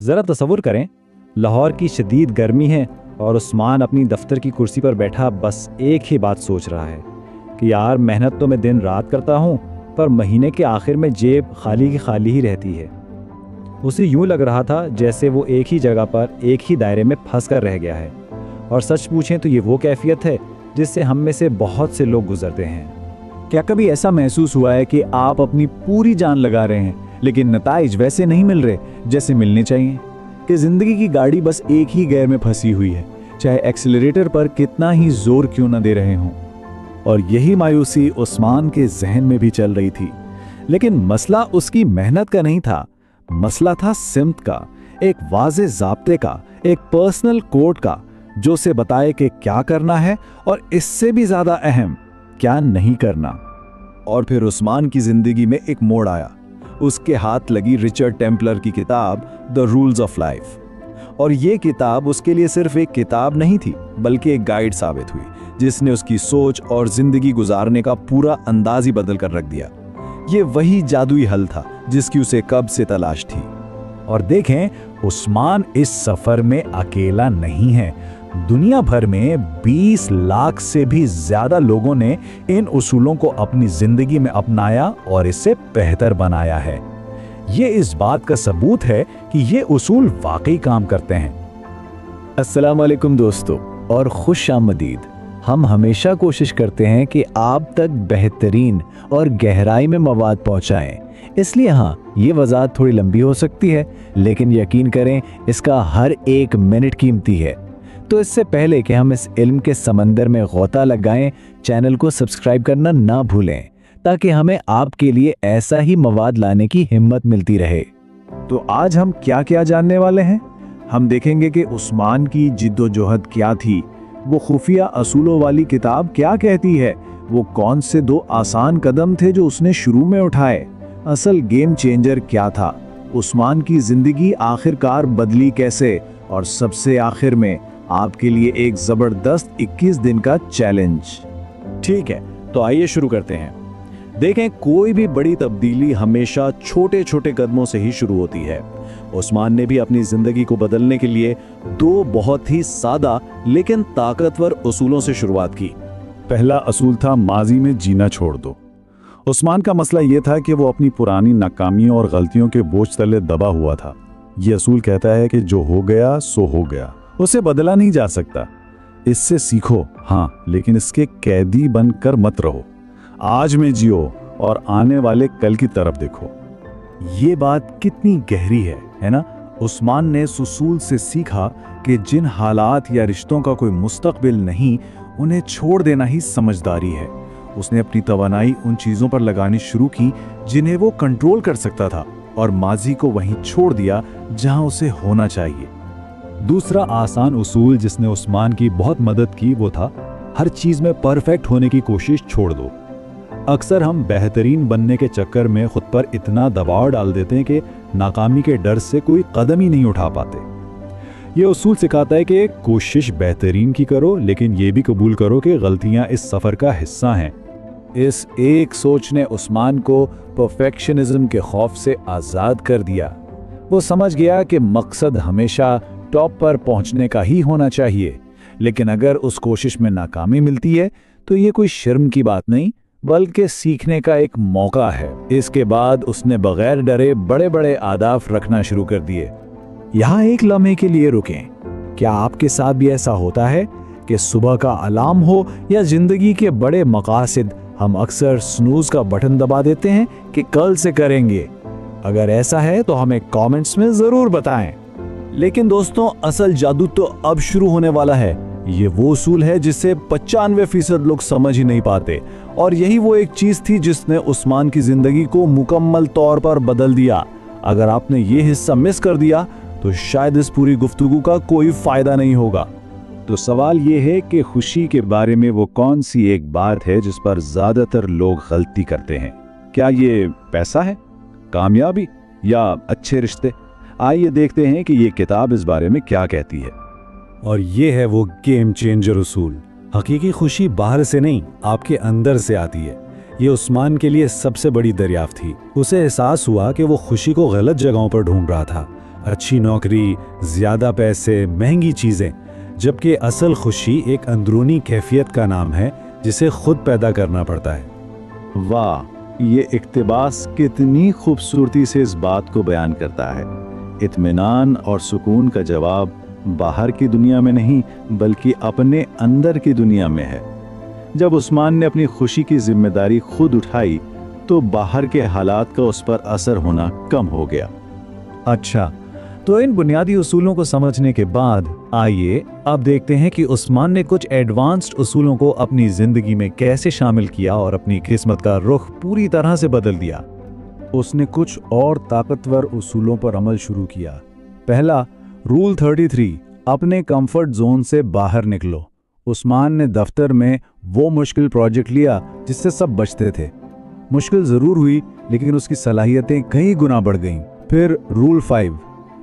ज़रा तसव्वुर करें, लाहौर की शदीद गर्मी है और उस्मान अपनी दफ्तर की कुर्सी पर बैठा बस एक ही बात सोच रहा है कि यार मेहनत तो मैं दिन रात करता हूँ, पर महीने के आखिर में जेब खाली की खाली ही रहती है। उसे यूं लग रहा था जैसे वो एक ही जगह पर एक ही दायरे में फंस कर रह गया है। और सच पूछें तो ये वो कैफियत है जिससे हम में से बहुत से लोग गुजरते हैं। क्या कभी ऐसा महसूस हुआ है कि आप अपनी पूरी जान लगा रहे हैं लेकिन नताइज वैसे नहीं मिल रहे जैसे मिलने चाहिए, कि जिंदगी की गाड़ी बस एक ही गियर में फंसी हुई है, चाहे एक्सीलरेटर पर कितना ही जोर क्यों न दे रहे हों? और यही मायूसी उस्मान के जहन में भी चल रही थी। लेकिन मसला उसकी मेहनत का नहीं था, मसला था सिमत का, एक वाज़े ज़ाब्ते का, एक पर्सनल कोड का, जो उसे बताए कि क्या करना है और इससे भी ज्यादा अहम क्या नहीं करना। और फिर उस्मान की जिंदगी में एक मोड़ आया। उसके हाथ लगी रिचर्ड टेम्पलर की किताब द रूल्स ऑफ लाइफ। और ये किताब उसके लिए सिर्फ एक किताब नहीं थी, बल्कि एक गाइड साबित हुई, जिसने उसकी सोच और जिंदगी गुजारने का पूरा अंदाज ही बदल कर रख दिया। ये वही जादुई हल था जिसकी उसे कब से तलाश थी। और देखें, उस्मान इस सफर में अकेला नहीं है। दुनिया भर में 20 लाख से भी ज्यादा लोगों ने इन उसूलों को अपनी जिंदगी में अपनाया और इसे बेहतर बनाया है। ये इस बात का सबूत है कि ये उसूल वाकई काम करते हैं। अस्सलाम वालेकुम दोस्तों और खुश आमदीद। हम हमेशा कोशिश करते हैं कि आप तक बेहतरीन और गहराई में मवाद पहुंचाएं। इसलिए हाँ, ये वजाहत थोड़ी लंबी हो सकती है, लेकिन यकीन करें इसका हर एक मिनट कीमती है। तो इससे पहले कि हम इस इल्म के समंदर में गोता लगाएं, चैनल को सब्सक्राइब करना ना भूलें, ताकि हमें आपके लिए ऐसा ही मवाद लाने की हिम्मत मिलती रहे। तो आज हम क्या क्या जानने वाले हैं? हम देखेंगे कि उस्मान की जिद्दोजहद क्या थी, वो खुफिया असूलों वाली किताब क्या कहती है, वो कौन से 2 आसान कदम थे जो उसने शुरू में उठाए, असल गेम चेंजर क्या था, उस्मान की जिंदगी आखिरकार बदली कैसे, और सबसे आखिर में आपके लिए एक जबरदस्त 21 दिन का चैलेंज। ठीक है, तो आइए शुरू करते हैं। देखें, कोई भी बड़ी तब्दीली हमेशा छोटे छोटे कदमों से ही शुरू होती है। उस्मान ने भी अपनी जिंदगी को बदलने के लिए 2 बहुत ही सादा लेकिन ताकतवर उसूलों से शुरुआत की। पहला असूल था माजी में जीना छोड़ दो। उस्मान का मसला यह था कि वो अपनी पुरानी नाकामियों और गलतियों के बोझ तले दबा हुआ था। यह असूल कहता है कि जो हो गया सो हो गया, उसे बदला नहीं जा सकता। इससे सीखो, हाँ, लेकिन इसके कैदी बनकर मत रहो। आज में जियो और आने वाले कल की तरफ देखो। ये बात कितनी गहरी है ना? उस्मान ने इस उसूल से सीखा कि जिन हालात या रिश्तों का कोई मुस्तकबिल नहीं, उन्हें छोड़ देना ही समझदारी है। उसने अपनी तवानाई उन चीज़ों पर लगानी शुरू की जिन्हें वो कंट्रोल कर सकता था, और माजी को वहीं छोड़ दिया जहां उसे होना चाहिए। दूसरा आसान उसूल जिसने उस्मान की बहुत मदद की वो था, हर चीज़ में परफेक्ट होने की कोशिश छोड़ दो। अक्सर हम बेहतरीन बनने के चक्कर में खुद पर इतना दबाव डाल देते हैं कि नाकामी के डर से कोई कदम ही नहीं उठा पाते। ये उसूल सिखाता है कि कोशिश बेहतरीन की करो, लेकिन ये भी कबूल करो कि गलतियां इस सफ़र का हिस्सा हैं। इस एक सोच ने उस्मान को परफेक्शनिज्म के खौफ से आज़ाद कर दिया। वो समझ गया कि मकसद हमेशा टॉप पर पहुंचने का ही होना चाहिए, लेकिन अगर उस कोशिश में नाकामी मिलती है तो ये कोई शर्म की बात नहीं, बल्कि सीखने का एक मौका है। इसके बाद उसने बगैर डरे बड़े बड़े आदाफ रखना शुरू कर दिए। यहाँ एक लम्हे के लिए रुकें। क्या आपके साथ भी ऐसा होता है कि सुबह का अलार्म हो या जिंदगी के बड़े मकासद, हम अक्सर स्नूज का बटन दबा देते हैं कि कल से करेंगे? अगर ऐसा है तो हमें कमेंट्स में जरूर बताएं। लेकिन दोस्तों, असल जादू तो अब शुरू होने वाला है। ये वो उसूल है जिसे 95% लोग समझ ही नहीं पाते, और यही वो एक चीज थी जिसने उस्मान की जिंदगी को मुकम्मल तौर पर बदल दिया। अगर आपने ये हिस्सा मिस कर दिया तो शायद इस पूरी गुफ्तगू का कोई फायदा नहीं होगा। तो सवाल ये है कि खुशी के बारे में वो कौन सी एक बात है जिस पर ज्यादातर लोग गलती करते हैं? क्या ये पैसा है, कामयाबी, या अच्छे रिश्ते? आइए देखते हैं कि ये किताब इस बारे में क्या कहती है। और ये है वो गेम चेंजर उसूल। हकीकी खुशी बाहर से नहीं, आपके अंदर से आती है। ये उस्मान के लिए सबसे बड़ी दरियाफ्त थी। उसे एहसास हुआ कि वो खुशी को गलत जगहों पर ढूंढ रहा था। अच्छी नौकरी, ज़्यादा पैसे, महंगी चीज़ें, जबकि असल खुशी एक अंदरूनी कैफियत का नाम है जिसे खुद पैदा करना पड़ता है। वाह, ये इक्तिबास कितनी खूबसूरती से इस बात को बयान करता है। इत्मीनान और सुकून का जवाब बाहर की दुनिया में नहीं बल्कि अपने अंदर की दुनिया में है। जब उस्मान ने अपनी खुशी की जिम्मेदारी खुद उठाई तो बाहर के हालात का उस पर असर होना कम हो गया। अच्छा, तो इन बुनियादी उसूलों को समझने के बाद आइए अब देखते हैं कि उस्मान ने कुछ एडवांस्ड उसूलों को अपनी जिंदगी में कैसे शामिल किया और अपनी किस्मत का रुख पूरी तरह से बदल दिया। उसने कुछ और ताकतवर उसूलों पर अमल शुरू किया। पहला, रूल 33, अपने कंफर्ट जोन से बाहर निकलो। उस्मान ने दफ्तर में वो मुश्किल प्रोजेक्ट लिया जिससे सब बचते थे। मुश्किल जरूर हुई लेकिन उसकी सलाहियतें कई गुना बढ़ गईं। फिर रूल 5,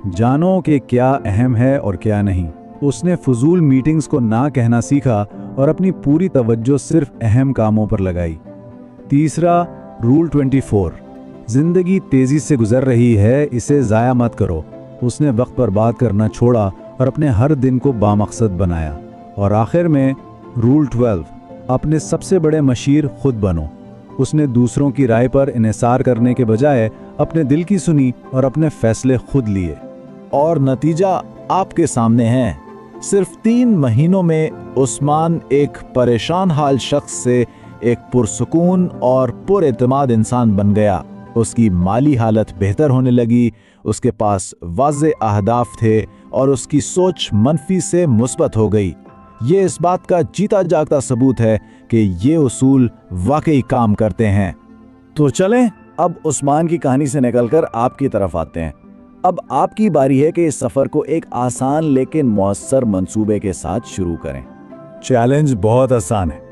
जानो कि क्या अहम है और क्या नहीं। उसने फजूल मीटिंग्स को ना कहना सीखा और अपनी पूरी तवज्जो सिर्फ अहम कामों पर लगाई। तीसरा, रूल 24, जिंदगी तेजी से गुजर रही है, इसे जाया मत करो। उसने वक्त पर बात करना छोड़ा और अपने हर दिन को बामकसद बनाया। और आखिर में रूल 12, अपने सबसे बड़े मशीर खुद बनो। उसने दूसरों की राय पर इन्हिसार करने के बजाय अपने दिल की सुनी और अपने फैसले खुद लिए। और नतीजा आपके सामने है। सिर्फ 3 महीनों में उस्मान एक परेशान हाल शख्स से एक पुरसुकून और पुरएतमाद इंसान बन गया। उसकी माली हालत बेहतर होने लगी, उसके पास वाज़े अहदाफ थे और उसकी सोच मनफी से मुस्बत हो गई। ये इस बात का जीता जागता सबूत है कि ये उसूल वाकई काम करते हैं। तो चलें अब उस्मान की कहानी से निकलकर आपकी तरफ आते हैं। अब आपकी बारी है कि इस सफ़र को एक आसान लेकिन मौसर मंसूबे के साथ शुरू करें। चैलेंज बहुत आसान है।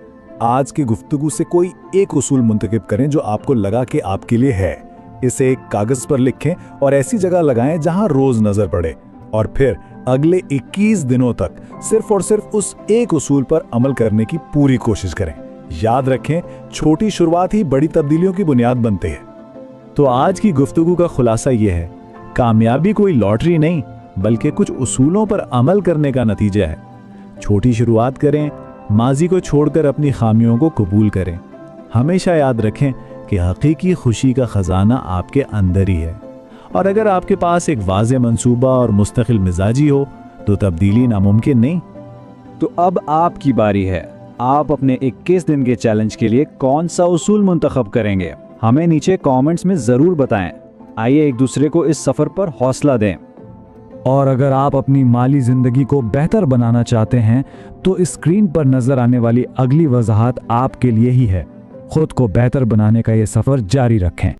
आज की गुफ्तगू से कोई एक उसूल मुंतखब करें जो आपको लगा कि आपके लिए है। इसे एक कागज पर लिखें और ऐसी जगह लगाएं जहां रोज नजर पड़े, और फिर अगले 21 दिनों तक सिर्फ और सिर्फ उस एक उसूल पर अमल करने की पूरी कोशिश करें। याद रखें, छोटी शुरुआत ही बड़ी तब्दीलियों की बुनियाद बनती है। तो आज की गुफ्तगू का खुलासा यह है, कामयाबी कोई लॉटरी नहीं बल्कि कुछ उसूलों पर अमल करने का नतीजा है। छोटी शुरुआत करें, माजी को छोड़कर अपनी खामियों को कबूल करें। हमेशा याद रखें कि हकीकी खुशी का खजाना आपके अंदर ही है, और अगर आपके पास एक वाज़े मंसूबा और मुस्तकिल मिजाजी हो तो तब्दीली नामुमकिन नहीं। तो अब आपकी बारी है। आप अपने 21 दिन के चैलेंज के लिए कौन सा उसूल मुंतखब करेंगे, हमें नीचे कमेंट्स में ज़रूर बताएं। आइए एक दूसरे को इस सफ़र पर हौसला दें। और अगर आप अपनी माली ज़िंदगी को बेहतर बनाना चाहते हैं तो इस स्क्रीन पर नज़र आने वाली अगली वजाहत आपके लिए ही है। खुद को बेहतर बनाने का ये सफ़र जारी रखें।